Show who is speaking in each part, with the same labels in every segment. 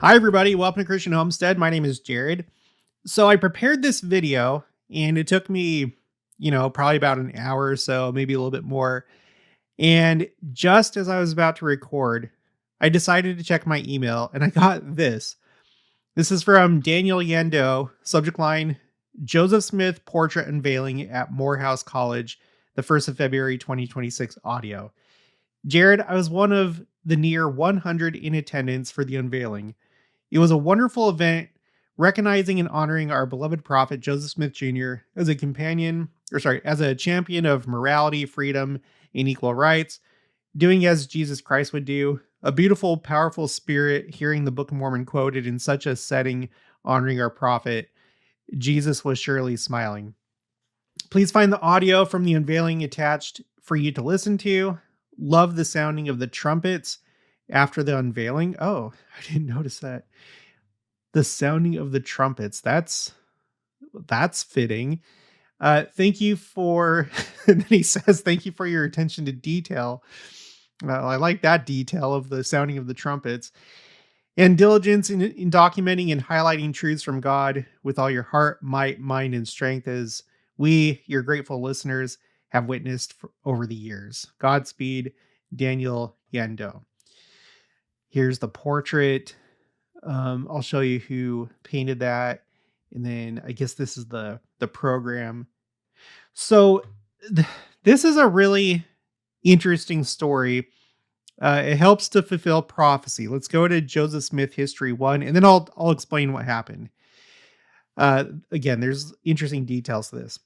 Speaker 1: Hi, everybody. Welcome to Christian Homestead. My name is Jared. So I prepared this video and it took me, probably about an hour or so, maybe a little bit more. And just as I was about to record, I decided to check my email and I got this. This is from Daniel Yando, subject line Joseph Smith portrait unveiling at Morehouse College, the 1st of February 2026 audio. Jared, I was one of the near 100 in attendance for the unveiling. It was a wonderful event recognizing and honoring our beloved prophet Joseph Smith Jr. as as a champion of morality, freedom, and equal rights, doing as Jesus Christ would do. A beautiful, powerful spirit hearing the Book of Mormon quoted in such a setting honoring our prophet. Jesus was surely smiling. Please find the audio from the unveiling attached for you to listen to. Love the sounding of the trumpets after the unveiling. Oh, I didn't notice that. The sounding of the trumpets. That's fitting. Thank you for, and then he says, thank you for your attention to detail. I like that detail of the sounding of the trumpets and diligence in documenting and highlighting truths from God with all your heart, might, mind, and strength as we, your grateful listeners, have witnessed over the years. Godspeed, Daniel Yando. Here's the portrait. I'll show you who painted that. And then I guess this is the program. So this is a really interesting story. It helps to fulfill prophecy. Let's go to Joseph Smith History 1, and then I'll explain what happened. Again, there's interesting details to this.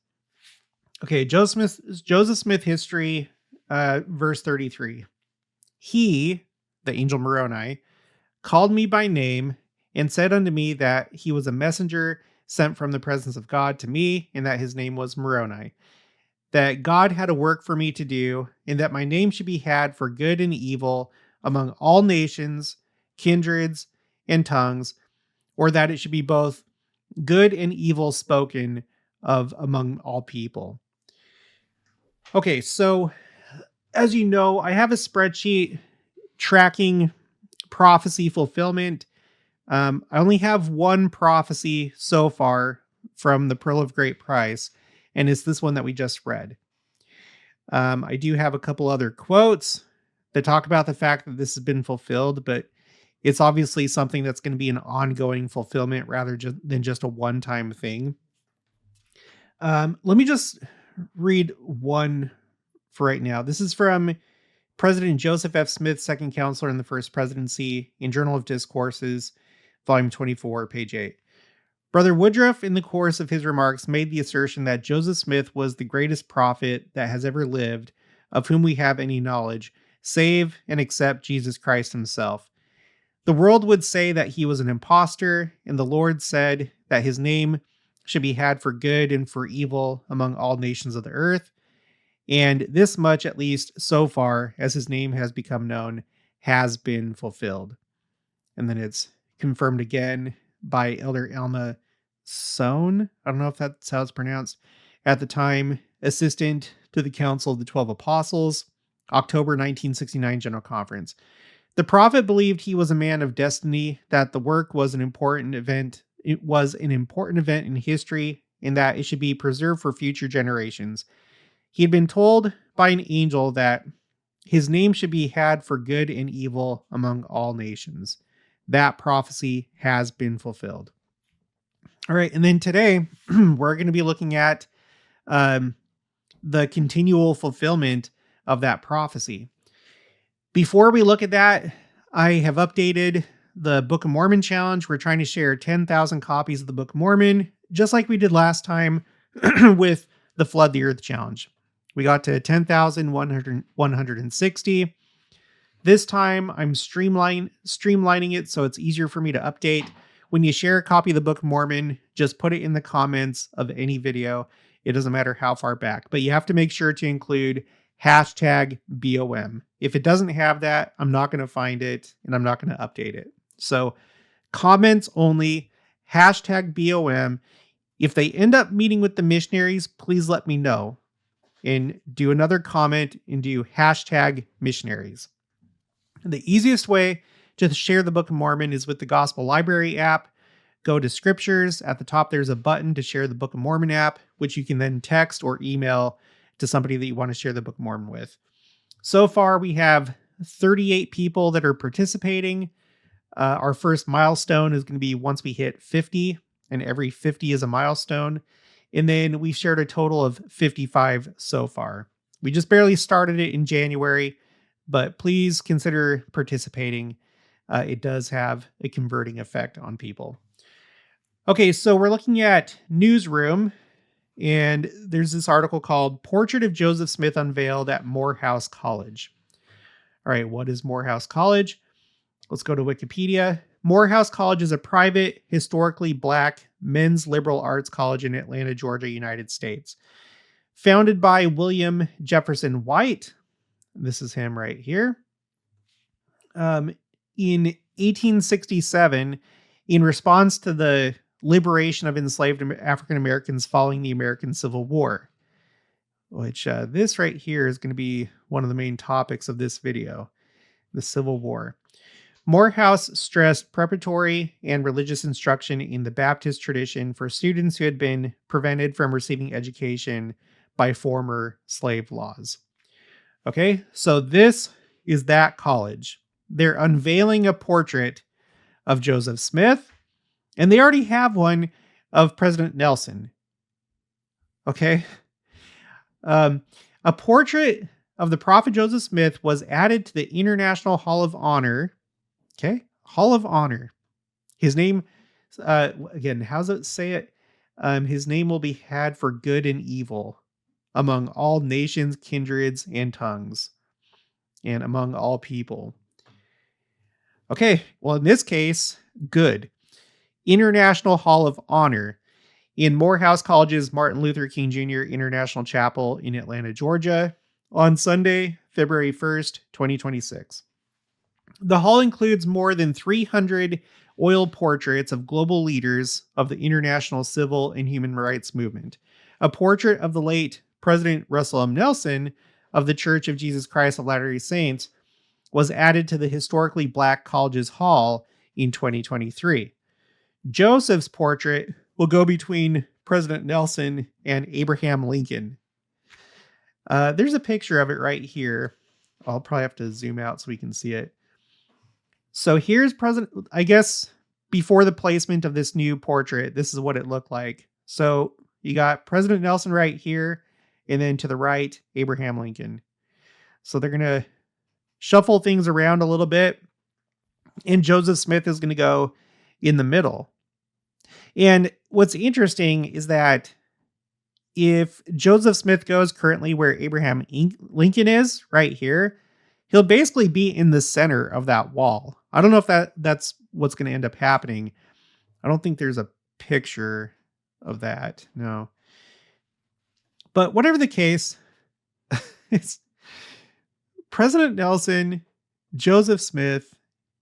Speaker 1: Okay, Joseph Smith History, verse 33. He, the angel Moroni, called me by name and said unto me that he was a messenger sent from the presence of God to me, and that his name was Moroni, that God had a work for me to do, and that my name should be had for good and evil among all nations, kindreds, and tongues, or that it should be both good and evil spoken of among all people. Okay, so as you know, I have a spreadsheet tracking prophecy fulfillment. I only have one prophecy so far from the Pearl of Great Price, and it's this one that we just read. I do have a couple other quotes that talk about the fact that this has been fulfilled, but it's obviously something that's going to be an ongoing fulfillment rather than just a one-time thing. Let me just read one for right now. This is from President Joseph F. Smith, second counselor in the first presidency, in Journal of Discourses, volume 24, page 8. Brother Woodruff, in the course of his remarks, made the assertion that Joseph Smith was the greatest prophet that has ever lived, of whom we have any knowledge, save and except Jesus Christ himself. The world would say that he was an impostor, and the Lord said that his name should be had for good and for evil among all nations of the earth. And this much, at least so far as his name has become known, has been fulfilled. And then it's confirmed again by Elder Alma Sohn. I don't know if that's how it's pronounced. At the time, assistant to the Council of the 12 Apostles, October 1969 General Conference. The prophet believed he was a man of destiny, that the work was an important event. It was an important event in history, and that it should be preserved for future generations. He had been told by an angel that his name should be had for good and evil among all nations. That prophecy has been fulfilled. All right, and then today we're going to be looking at the continual fulfillment of that prophecy. Before we look at that, I have updated the Book of Mormon challenge. We're trying to share 10,000 copies of the Book of Mormon, just like we did last time with the Flood the Earth challenge. We got to 10,160. This time I'm streamlining it so it's easier for me to update. When you share a copy of the Book of Mormon, just put it in the comments of any video. It doesn't matter how far back, but you have to make sure to include hashtag BOM. If it doesn't have that, I'm not going to find it and I'm not going to update it. So comments only, hashtag BOM. If they end up meeting with the missionaries, please let me know and do another comment and do hashtag missionaries. The easiest way to share the Book of Mormon is with the Gospel Library app. Go to Scriptures. At the top, there's a button to share the Book of Mormon app, which you can then text or email to somebody that you want to share the Book of Mormon with. So far, we have 38 people that are participating. Our first milestone is going to be once we hit 50, and every 50 is a milestone. And then we've shared a total of 55 so far. We just barely started it in January, but please consider participating. It does have a converting effect on people. Okay, so we're looking at Newsroom, and there's this article called Portrait of Joseph Smith Unveiled at Morehouse College. All right, what is Morehouse College? Let's go to Wikipedia. Morehouse College is a private, historically Black men's liberal arts college in Atlanta, Georgia, United States. Founded by William Jefferson White, this is him right here, in 1867, in response to the liberation of enslaved African Americans following the American Civil War, which this right here is going to be one of the main topics of this video, the Civil War. Morehouse stressed preparatory and religious instruction in the Baptist tradition for students who had been prevented from receiving education by former slave laws. Okay, so this is that college. They're unveiling a portrait of Joseph Smith, and they already have one of President Nelson. Okay. A portrait of the prophet Joseph Smith was added to the International Hall of Honor. Okay. Hall of Honor. His name, again, how does it say it? His name will be had for good and evil among all nations, kindreds, and tongues, and among all people. Okay. Well, in this case, good. International Hall of Honor in Morehouse College's Martin Luther King Jr. International Chapel in Atlanta, Georgia, on Sunday, February 1st, 2026. The hall includes more than 300 oil portraits of global leaders of the international civil and human rights movement. A portrait of the late President Russell M. Nelson of the Church of Jesus Christ of Latter-day Saints was added to the historically Black college's hall in 2023. Joseph's portrait will go between President Nelson and Abraham Lincoln. There's a picture of it right here. I'll probably have to zoom out so we can see it. So here's President, I guess, before the placement of this new portrait, this is what it looked like. So you got President Nelson right here, and then to the right, Abraham Lincoln. So they're going to shuffle things around a little bit, and Joseph Smith is going to go in the middle. And what's interesting is that if Joseph Smith goes currently where Abraham Lincoln is, right here, he'll basically be in the center of that wall. I don't know if that's what's going to end up happening. I don't think there's a picture of that. No. But whatever the case, it's President Nelson, Joseph Smith,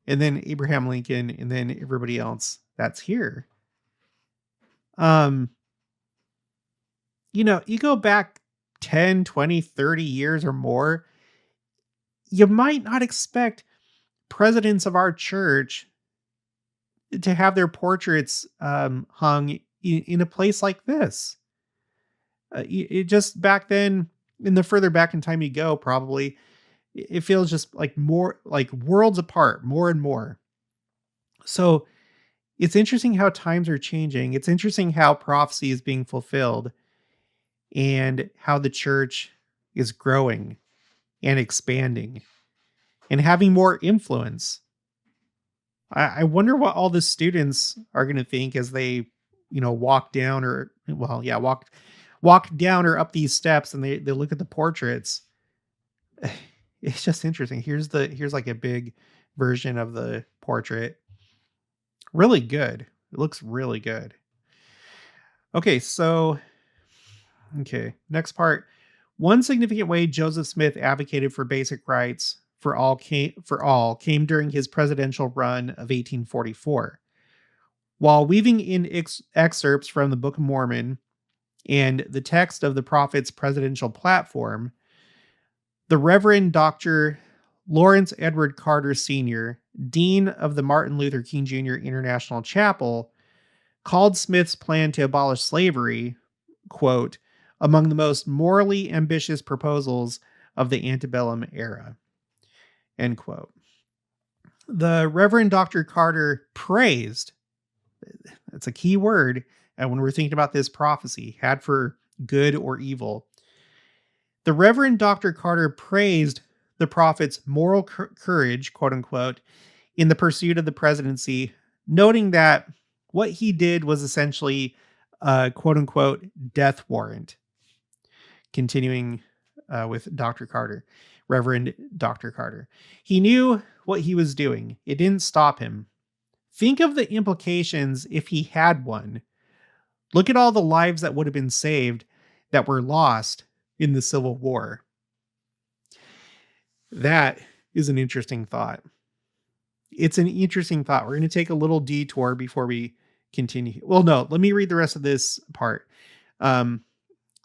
Speaker 1: and then Abraham Lincoln, and then everybody else that's here. You go back 10, 20, 30 years or more, you might not expect presidents of our church to have their portraits hung in a place like this. It just back then, and the further back in time you go, probably, it feels just like more like worlds apart, more and more. So it's interesting how times are changing. It's interesting how prophecy is being fulfilled and how the church is growing and expanding and having more influence. I wonder what all the students are going to think as they, walk down walk down or up these steps and they look at the portraits. It's just interesting. Here's like a big version of the portrait. Really good. It looks really good. Okay, next part. One significant way Joseph Smith advocated for basic rights for all came during his presidential run of 1844. While weaving in excerpts from the Book of Mormon and the text of the prophet's presidential platform, the Reverend Dr. Lawrence Edward Carter Sr., dean of the Martin Luther King Jr. International Chapel, called Smith's plan to abolish slavery, quote, among the most morally ambitious proposals of the antebellum era, end quote. The Reverend Dr. Carter praised, that's a key word when we're thinking about this prophecy, had for good or evil. The Reverend Dr. Carter praised the prophet's moral courage, quote unquote, in the pursuit of the presidency, noting that what he did was essentially a quote unquote death warrant. Continuing with Dr. Carter, Reverend Dr. Carter. He knew what he was doing. It didn't stop him. Think of the implications if he had won. Look at all the lives that would have been saved that were lost in the Civil War. That is an interesting thought. It's an interesting thought. We're going to take a little detour before we continue. Well, no, let me read the rest of this part.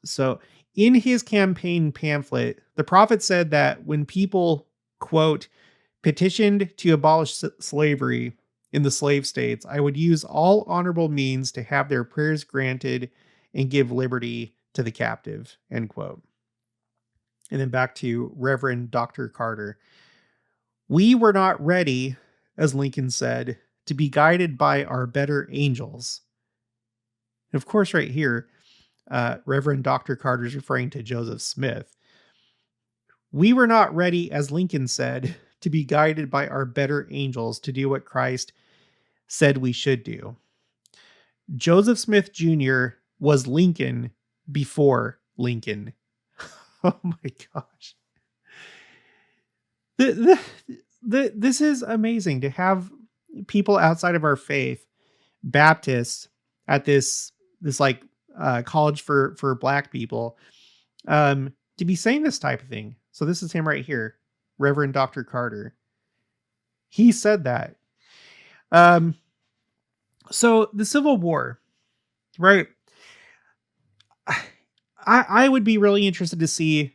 Speaker 1: So in his campaign pamphlet, the prophet said that when people, quote, petitioned to abolish slavery in the slave states, I would use all honorable means to have their prayers granted and give liberty to the captive, end quote. And then back to Reverend Dr. Carter. We were not ready, as Lincoln said, to be guided by our better angels. And of course, right here, Reverend Dr. Carter is referring to Joseph Smith. We were not ready, as Lincoln said, to be guided by our better angels to do what Christ said we should do. Joseph Smith Jr. was Lincoln before Lincoln. Oh my gosh. This is amazing to have people outside of our faith, Baptists, at this like college for Black people, to be saying this type of thing. So this is him right here, Reverend Dr. Carter. He said that. So the Civil War, right? I would be really interested to see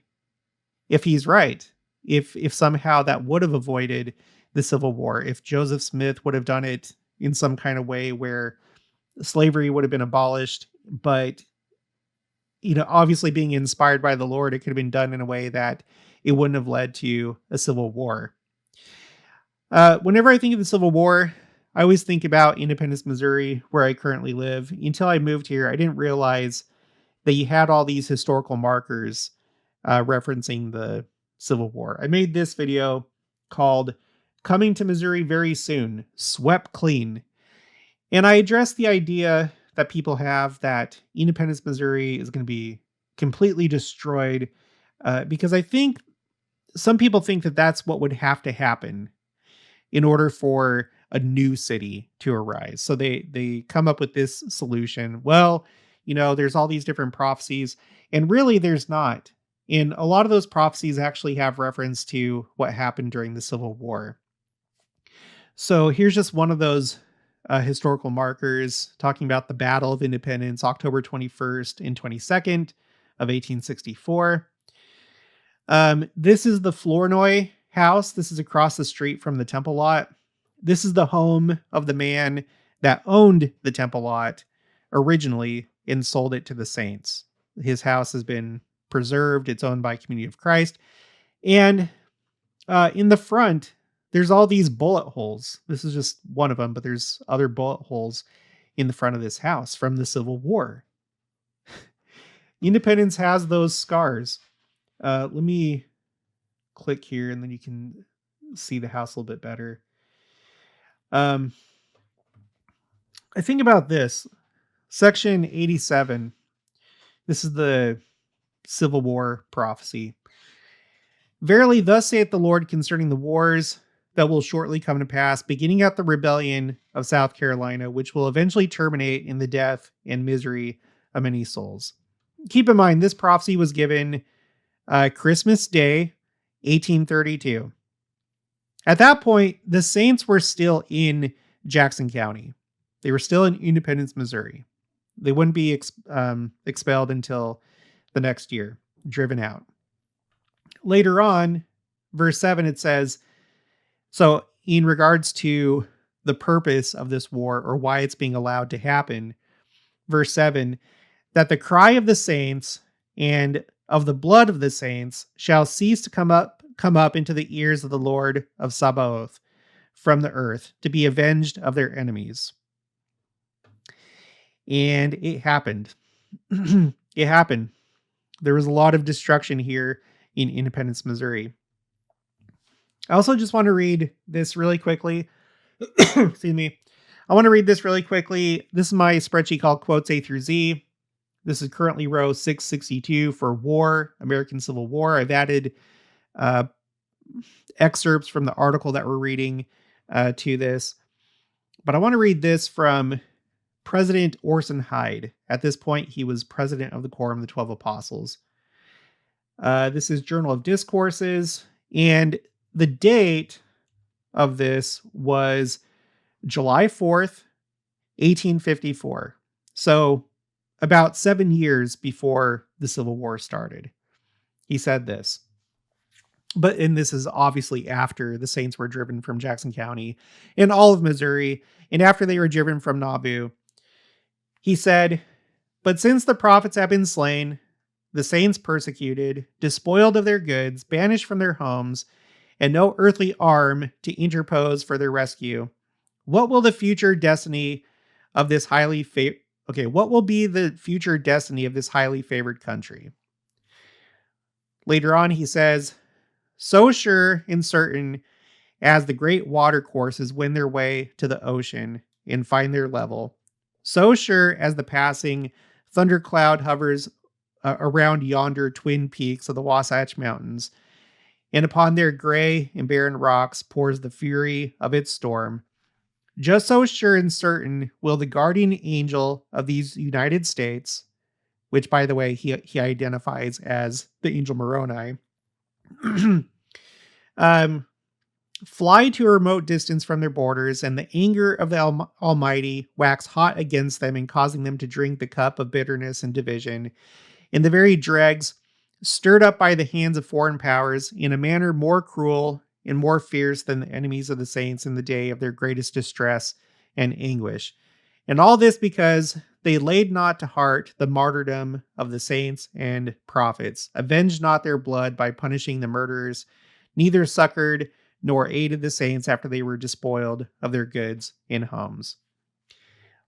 Speaker 1: if he's right. If somehow that would have avoided the Civil War, if Joseph Smith would have done it in some kind of way where slavery would have been abolished, but obviously being inspired by the Lord, it could have been done in a way that it wouldn't have led to a civil war. Whenever I think of the Civil War, I always think about Independence, Missouri, where I currently live. Until I moved here, I didn't realize that you had all these historical markers referencing the Civil War. I made this video called Coming to Missouri Very Soon, Swept Clean. And I addressed the idea that people have that Independence, Missouri is going to be completely destroyed because I think some people think that that's what would have to happen in order for a new city to arise. So they come up with this solution. Well, there's all these different prophecies, and really there's not. And a lot of those prophecies actually have reference to what happened during the Civil War. So here's just one of those historical markers talking about the Battle of Independence, October 21st and 22nd of 1864. This is the Flournoy house. This is across the street from the Temple lot. This is the home of the man that owned the Temple lot originally and sold it to the saints. His house has been preserved. It's owned by Community of Christ. And in the front, there's all these bullet holes. This is just one of them, but there's other bullet holes in the front of this house from the Civil War. Independence has those scars. Let me click here and then you can see the house a little bit better. I think about this. Section 87. This is the Civil War prophecy. Verily, thus saith the Lord concerning the wars that will shortly come to pass, beginning at the rebellion of South Carolina, which will eventually terminate in the death and misery of many souls. Keep in mind, this prophecy was given Christmas Day, 1832. At that point, the Saints were still in Jackson County. They were still in Independence, Missouri. They wouldn't be expelled until the next year, driven out. Later on, verse 7, it says, so in regards to the purpose of this war or why it's being allowed to happen. Verse 7, that the cry of the saints and of the blood of the saints shall cease to come up into the ears of the Lord of Sabaoth from the earth to be avenged of their enemies. And it happened. It happened. There was a lot of destruction here in Independence, Missouri. I also just want to read this really quickly. Excuse me. I want to read this really quickly. This is my spreadsheet called Quotes A through Z. This is currently row 662 for war, American Civil War. I've added excerpts from the article that we're reading to this. But I want to read this from President Orson Hyde. At this point, he was president of the Quorum of the 12 Apostles. This is Journal of Discourses. And the date of this was July 4th, 1854. So about 7 years before the Civil War started. He said this. And this is obviously after the Saints were driven from Jackson County and all of Missouri, and after they were driven from Nauvoo. He said, "But since the prophets have been slain, the saints persecuted, despoiled of their goods, banished from their homes, and no earthly arm to interpose for their rescue, what will the future destiny of this what will be the future destiny of this highly favored country?" Later on, he says, "So sure and certain as the great water courses win their way to the ocean and find their level, so sure as the passing thundercloud hovers around yonder twin peaks of the Wasatch Mountains, and upon their gray and barren rocks pours the fury of its storm, just so sure and certain will the guardian angel of these United States," which, by the way, he identifies as the angel Moroni, "fly to a remote distance from their borders, and the anger of the Almighty wax hot against them in causing them to drink the cup of bitterness and division, in the very dregs, stirred up by the hands of foreign powers, in a manner more cruel and more fierce than the enemies of the saints in the day of their greatest distress and anguish. And all this because they laid not to heart the martyrdom of the saints and prophets, avenged not their blood by punishing the murderers, neither succored nor aided the saints after they were despoiled of their goods and homes."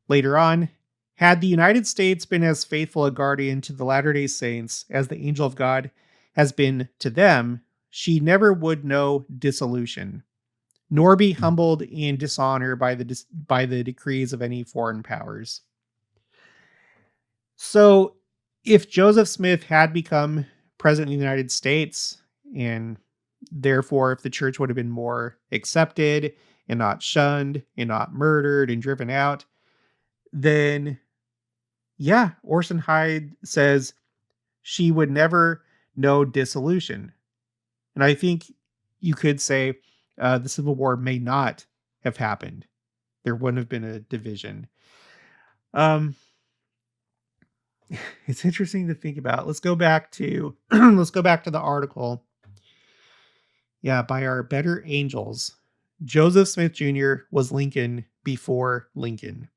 Speaker 1: Later on, "Had the United States been as faithful a guardian to the Latter-day Saints as the angel of God has been to them, she never would know dissolution, nor be humbled in dishonor by the decrees of any foreign powers." So, if Joseph Smith had become president of the United States, and therefore if the church would have been more accepted and not shunned and not murdered and driven out, then yeah, Orson Hyde says she would never know dissolution. And I think you could say the Civil War may not have happened. There wouldn't have been a division. It's interesting to think about. Let's go back to the article. Yeah, by our better angels, Joseph Smith Jr. was Lincoln before Lincoln.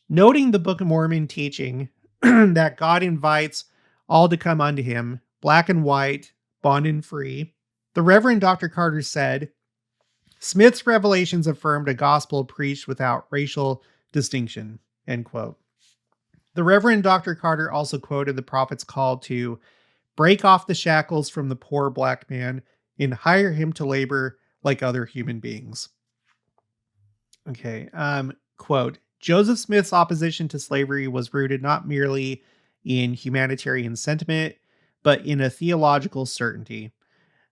Speaker 1: Noting the Book of Mormon teaching that God invites all to come unto him, black and white, bond and free, the Reverend Dr. Carter said, "Smith's revelations affirmed a gospel preached without racial distinction," end quote. The Reverend Dr. Carter also quoted the prophet's call to break off the shackles from the poor black man and hire him to labor like other human beings. Okay, quote, "Joseph Smith's opposition to slavery was rooted not merely in humanitarian sentiment, but in a theological certainty,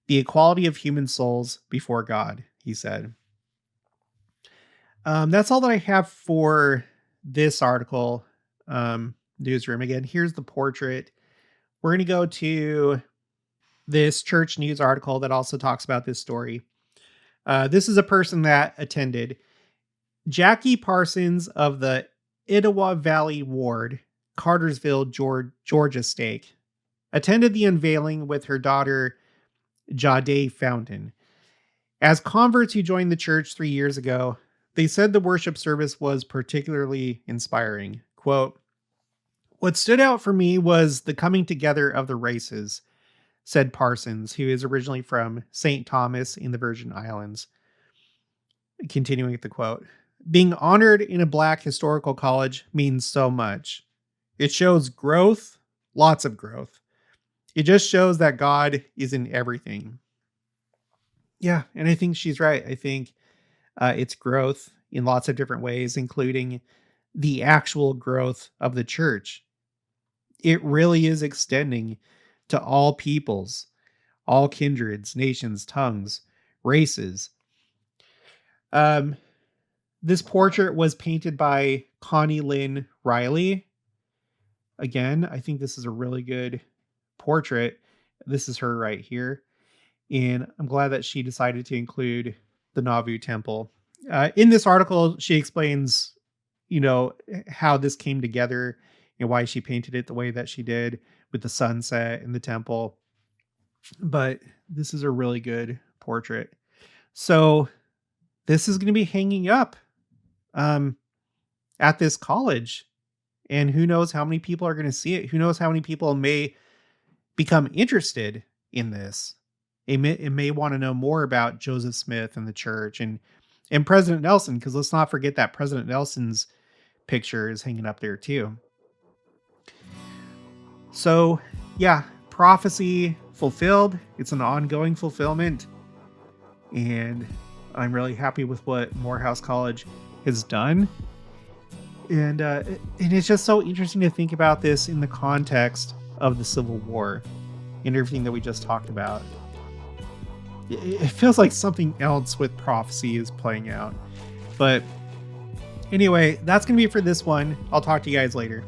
Speaker 1: the equality of human souls before God," he said. That's all that I have for this article. Newsroom. Again, here's the portrait. We're going to go to this church news article that also talks about this story. This is a person that attended. Jackie Parsons of the Etowah Valley Ward, Cartersville, Georgia stake, attended the unveiling with her daughter Jade Fountain. As converts who joined the church 3 years ago, they said the worship service was particularly inspiring. Quote, "What stood out for me was the coming together of the races," said Parsons, who is originally from St. Thomas in the Virgin Islands. Continuing with the quote, "Being honored in a Black historical college means so much. It shows growth, lots of growth. It just shows that God is in everything." Yeah, and I think she's right. I think it's growth in lots of different ways, including the actual growth of the church. It really is extending to all peoples, all kindreds, nations, tongues, races. Um, this portrait was painted by Connie Lynn Riley. Again, I think this is a really good portrait. This is her right here. And I'm glad that she decided to include the Nauvoo temple. In this article, she explains, how this came together and why she painted it the way that she did with the sunset and the temple. But this is a really good portrait. So this is going to be hanging up at this college. And who knows how many people are going to see it? Who knows how many people may become interested in this? It may want to know more about Joseph Smith and the church and President Nelson, because let's not forget that President Nelson's picture is hanging up there too. So, yeah, prophecy fulfilled. It's an ongoing fulfillment. And I'm really happy with what Morehouse College has done. And it's just so interesting to think about this in the context of the Civil War and everything that we just talked about. It feels like something else with prophecy is playing out. But anyway, that's going to be it for this one. I'll talk to you guys later.